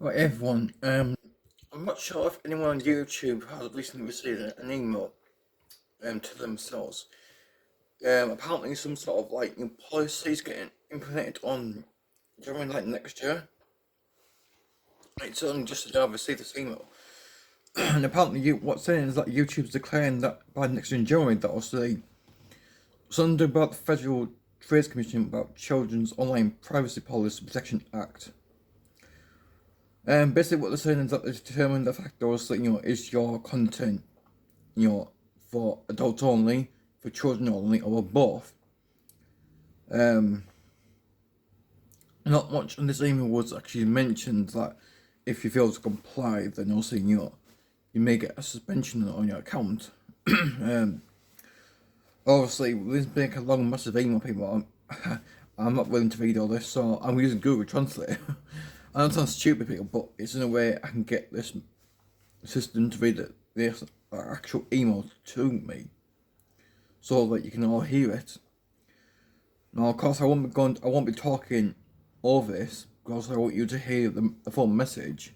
Right, everyone. I'm not sure if anyone on YouTube has recently received an email to themselves. Apparently some sort of policies getting implemented on during next year. It's only just today I've received this email, and apparently what's saying is that YouTube's declaring that by next year in January that also something about the Federal Trade Commission about Children's Online Privacy Policy Protection Act. Basically what they're saying is that they're determining the factors that, is your content, for adults only, for children only, or both. Not much on this email was actually mentioned that if you fail to comply, then also, you may get a suspension on your account. Obviously, this being a long, massive email, people, I'm not willing to read all this, so I'm using Google Translate. I know it sounds stupid, people, but it's in a way I can get this system to read this actual email to me, so that you can all hear it. Now, of course, I won't be talking over this because I want you to hear the full message,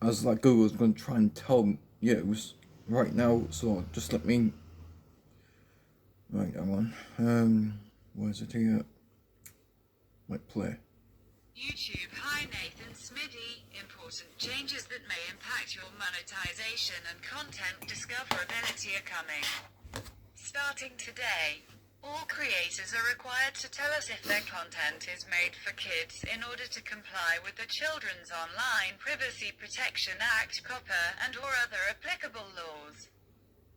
as Google's going to try and tell you right now. So just let me. Right, hang on. Where's it here? Might play. YouTube. Hi Nathan Smitty. Important changes that may impact your monetization and content discoverability are coming. Starting today, all creators are required to tell us if their content is made for kids in order to comply with the Children's Online Privacy Protection Act, COPPA, and/or other applicable laws.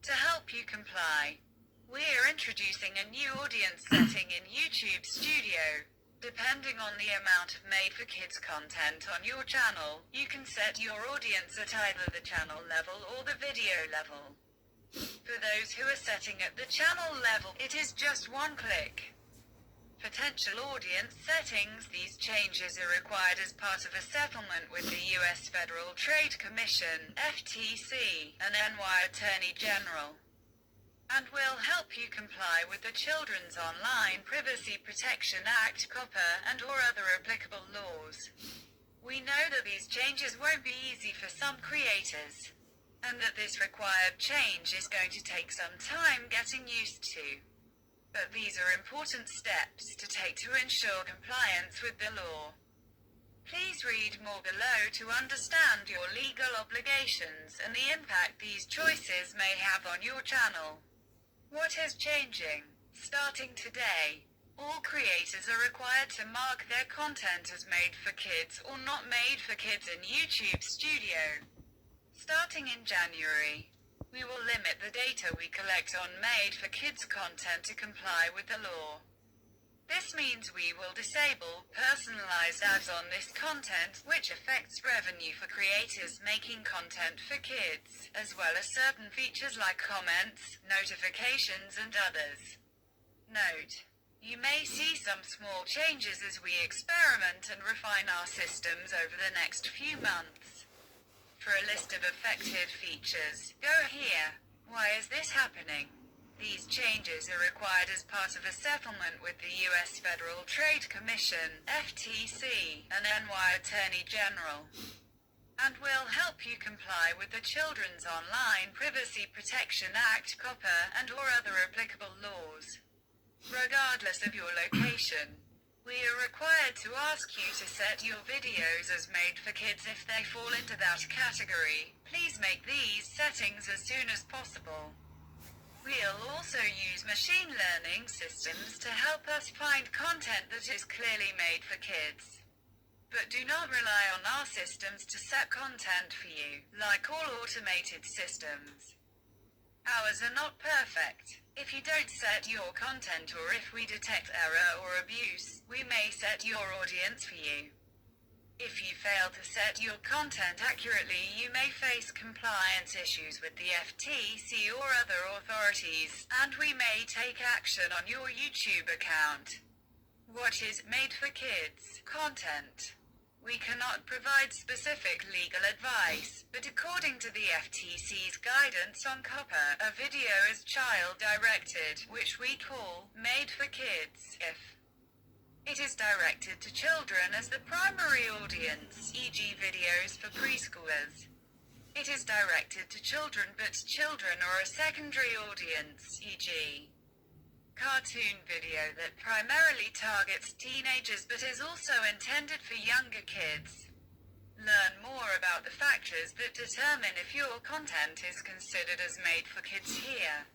To help you comply, we're introducing a new audience setting in YouTube Studio. Depending on the amount of made-for-kids content on your channel, you can set your audience at either the channel level or the video level. For those who are setting at the channel level, it is just one click. Potential audience settings. These changes are required as part of a settlement with the U.S. Federal Trade Commission, FTC, and NY Attorney General, and will help you comply with the Children's Online Privacy Protection Act, COPPA, and/or other applicable laws. We know that these changes won't be easy for some creators, and that this required change is going to take some time getting used to. But these are important steps to take to ensure compliance with the law. Please read more below to understand your legal obligations and the impact these choices may have on your channel. What is changing? Starting today, all creators are required to mark their content as made for kids or not made for kids in YouTube Studio. Starting in January, we will limit the data we collect on made for kids content to comply with the law. This means we will disable personalized ads on this content, which affects revenue for creators making content for kids, as well as certain features like comments, notifications, and others. Note: you may see some small changes as we experiment and refine our systems over the next few months. For a list of affected features, go here. Why is this happening? These changes are required as part of a settlement with the U.S. Federal Trade Commission, FTC, and NY Attorney General, and will help you comply with the Children's Online Privacy Protection Act, COPPA, and/or other applicable laws. Regardless of your location, we are required to ask you to set your videos as made for kids if they fall into that category. Please make these settings as soon as possible. We'll also use machine learning systems to help us find content that is clearly made for kids. But do not rely on our systems to set content for you, like all automated systems. Ours are not perfect. If you don't set your content, or if we detect error or abuse, we may set your audience for you. If you fail to set your content accurately, you may face compliance issues with the FTC or other authorities, and we may take action on your YouTube account. What is made for kids content? We cannot provide specific legal advice, but according to the FTC's guidance on COPPA, a video is child-directed, which we call made for kids, if It is directed to children as the primary audience, e.g. videos for preschoolers. It is directed to children, but children are a secondary audience, e.g. cartoon video that primarily targets teenagers but is also intended for younger kids. Learn more about the factors that determine if your content is considered as made for kids here.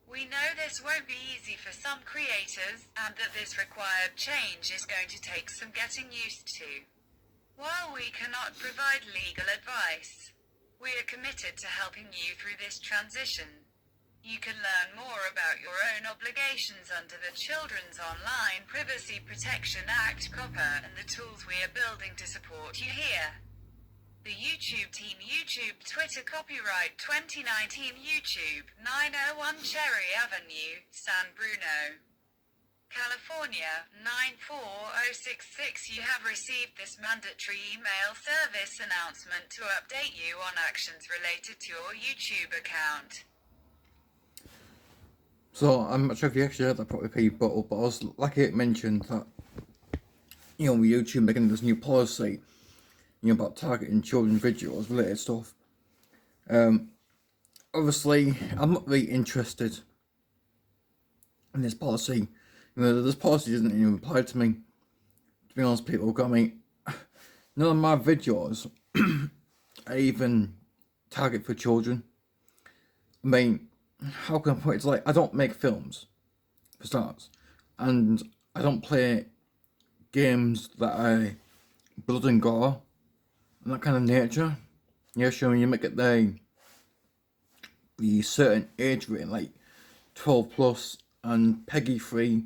We know this won't be easy for some creators, and that this required change is going to take some getting used to. While we cannot provide legal advice, we are committed to helping you through this transition. You can learn more about your own obligations under the Children's Online Privacy Protection Act (COPPA) and the tools we are building to support you here. The YouTube team. YouTube, Twitter, copyright 2019. YouTube, 901 Cherry Avenue, San Bruno, California, 94066. You have received this mandatory email service announcement to update you on actions related to your YouTube account. So, I'm not sure if you actually heard that properly, people, but I was, like it mentioned, that, YouTube making this new policy, about targeting children's videos, related stuff. Obviously, I'm not really interested in this policy. This policy doesn't even apply to me, to be honest, people. I mean, none of my videos are even target for children. I mean, how can I put it? It's like, I don't make films, for starters, and I don't play games that are blood and gore and that kind of nature. Yeah, sure, you make it the certain age rating, like 12 plus and Peggy 3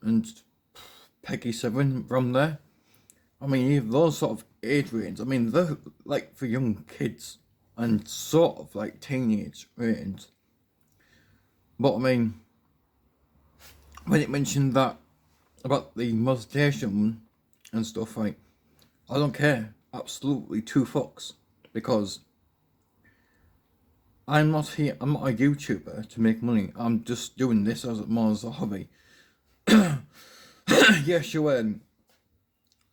and Peggy 7 from there. I mean, even those sort of age ratings, I mean, they're like for young kids and sort of like teenage ratings. But I mean, when it mentioned that about the molestation and stuff, like, I don't care, absolutely two fucks, because I'm not a YouTuber to make money. I'm just doing this as more as a hobby. Yeah, sure.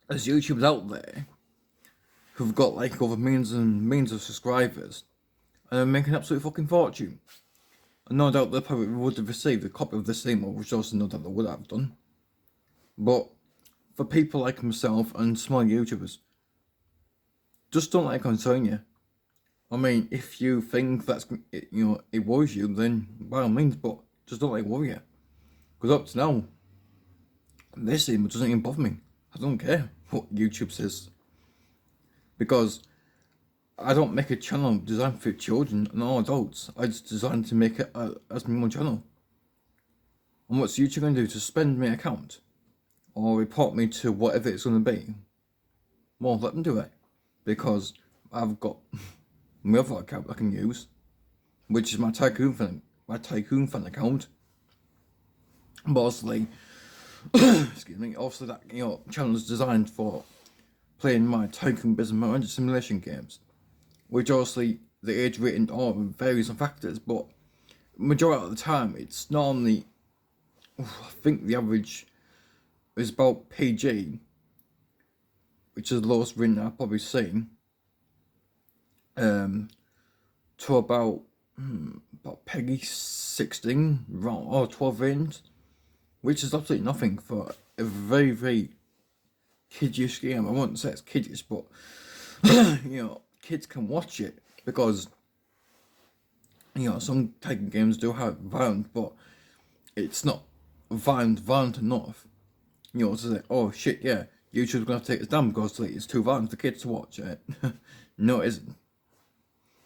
There's YouTubers out there who've got like over millions and millions of subscribers and are making an absolute fucking fortune. And no doubt they probably would have received a copy of this email, which also no doubt they would have done. But for people like myself and small YouTubers, just don't let it concern you. I mean, if you think that's, it worries you, then by all means, but just don't let it worry you. Because up to now, this email doesn't even bother me. I don't care what YouTube says. Because I don't make a channel designed for children and all adults. I just designed to make it as my own channel. And what's YouTube going to do? To suspend my account? Or report me to whatever it's going to be? Well, let them do it. Because I've got my other account I can use, which is my Tycoon fan account. But obviously, excuse me, obviously that channel is designed for playing my Tycoon business manager simulation games, which obviously the age rating varies on factors, but majority of the time it's normally, I think the average is about PG, which is the lowest rating I've probably seen, to about Peggy 16 or 12 range, which is absolutely nothing for a very, very kiddish game. I wouldn't say it's kiddish, but kids can watch it because some Tycoon games do have violence, but it's not violent enough. To say, oh shit, yeah, YouTube's gonna have to take this down because it's too violent for kids to watch it. No, it isn't.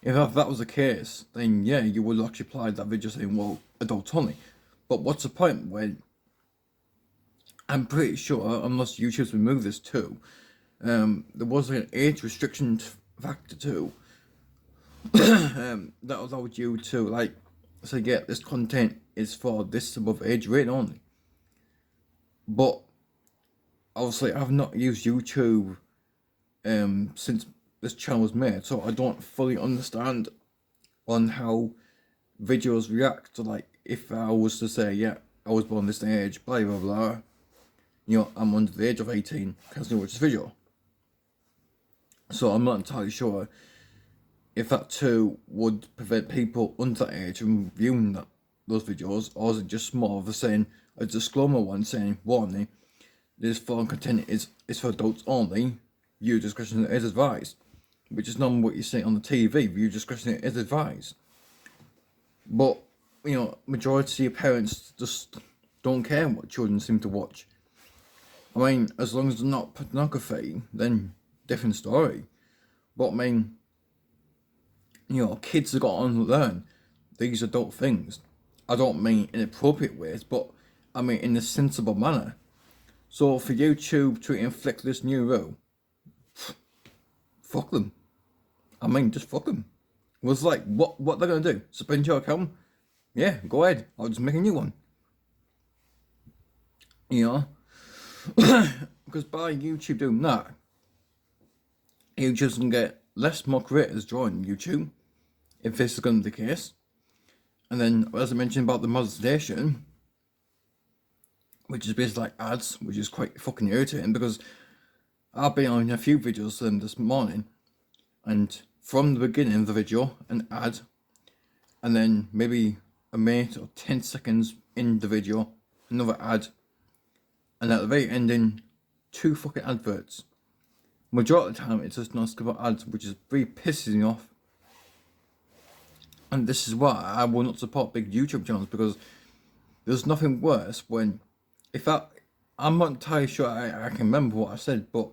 If that was the case, then yeah, you would actually apply that video saying, well, adult only. But what's the point when I'm pretty sure, unless YouTube's removed this too, there was an age restriction factor too, that allowed you to say, yeah, this content is for this above age rating only. But obviously I've not used YouTube since this channel was made, so I don't fully understand on how videos react to, if I was to say, yeah, I was born this age, blah blah blah, I'm under the age of 18, can still watch this video. So I'm not entirely sure if that too would prevent people under that age from viewing those videos, or is it just more of a disclaimer one saying, warning, this foreign content is for adults only, viewer discretion is advised, which is not what you see on the TV, viewer discretion is advised. But, majority of parents just don't care what children seem to watch. I mean, as long as they're not pornography, then different story. But I mean, kids have got to learn these adult things. I don't mean in inappropriate ways, but I mean in a sensible manner. So for YouTube to inflict this new rule, fuck them. I mean, just fuck them. It was like, what they're gonna do? Suspend your account? Yeah, go ahead. I'll just make a new one. Because by YouTube doing that, YouTube's gonna get less more creators joining YouTube, if this is gonna be the case. And then, as I mentioned about the monetization, which is basically like ads, which is quite fucking irritating, because I've been on a few videos this morning, and from the beginning of the video, an ad, and then maybe a minute or 10 seconds in the video, another ad, and at the very ending, 2 fucking adverts. Majority of the time, it's just non-skip ads, which is really pisses me off. And this is why I will not support big YouTube channels, because there's nothing worse when, I'm not entirely sure I can remember what I said, but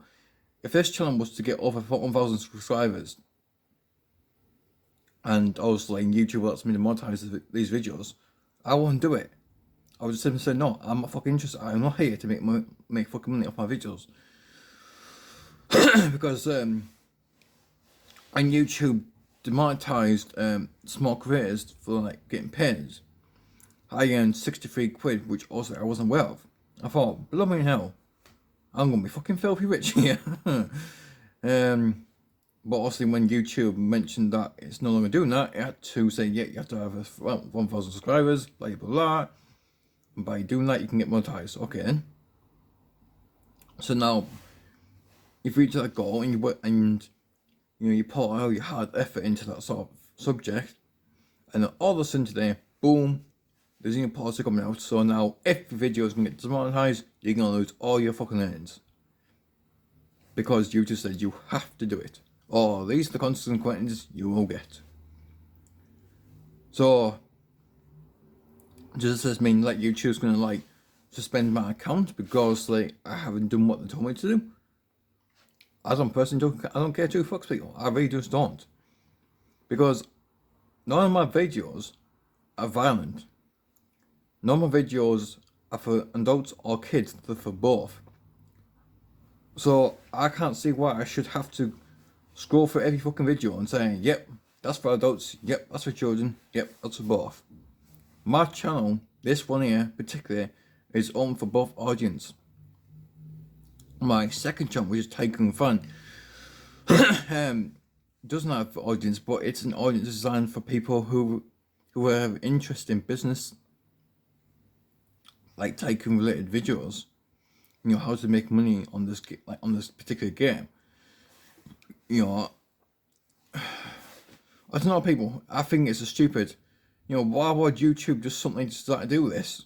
if this channel was to get over 1,000 subscribers, and obviously YouTube lets me to monetize these videos, I won't do it. I would just simply say, no, I'm not fucking interested. I'm not here to make fucking money off my videos. Because on YouTube, demonetized small creators for like getting paid. I earned 63 quid, which also I wasn't aware of. I thought, bloody hell, I'm gonna be fucking filthy rich here. But obviously when YouTube mentioned that it's no longer doing that, it had to say, yeah, you have to have 1,000 subscribers, blah blah blah. And by doing that, you can get monetized. Okay then. So now, if you reach that goal and you put all your hard effort into that sort of subject, and then all of a sudden today, boom, there's a new policy coming out. So now, if the video is going to get demonetized, you're going to lose all your fucking earnings, because YouTube said you have to do it, or these are the consequences you will get. So does this mean like YouTube's going to like suspend my account because like I haven't done what they told me to do? I don't care two fucks, people. I really just don't. Because none of my videos are violent. None of my videos are for adults or kids, they're for both. So I can't see why I should have to scroll through every fucking video and say, yep, that's for adults, yep, that's for children, yep, that's for both. My channel, this one here particularly, is on for both audience. My second channel, which is Taking Fun, doesn't have audience, but it's an audience designed for people who have interest in business, like tycoon related videos. How to make money on this particular game. I don't know, people. I think it's a stupid. Why would YouTube just suddenly decide to do this?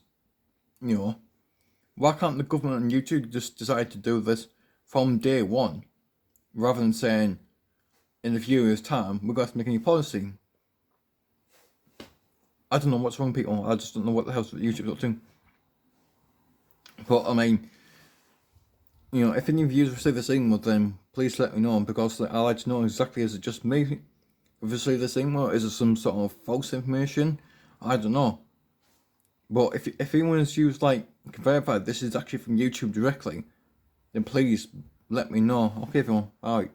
Why can't the government and YouTube just decide to do this from day one, rather than saying, in a few years' time, we're going to have to make a new policy? I don't know what's wrong, people. I just don't know what the hell's YouTube's up to. But I mean, if any of you receive this email, then please let me know, because I like to know exactly, is it just me who received this email? Is it some sort of false information? I don't know. But if anyone has used can verify this is actually from YouTube directly, then please let me know. Okay, everyone. Alright.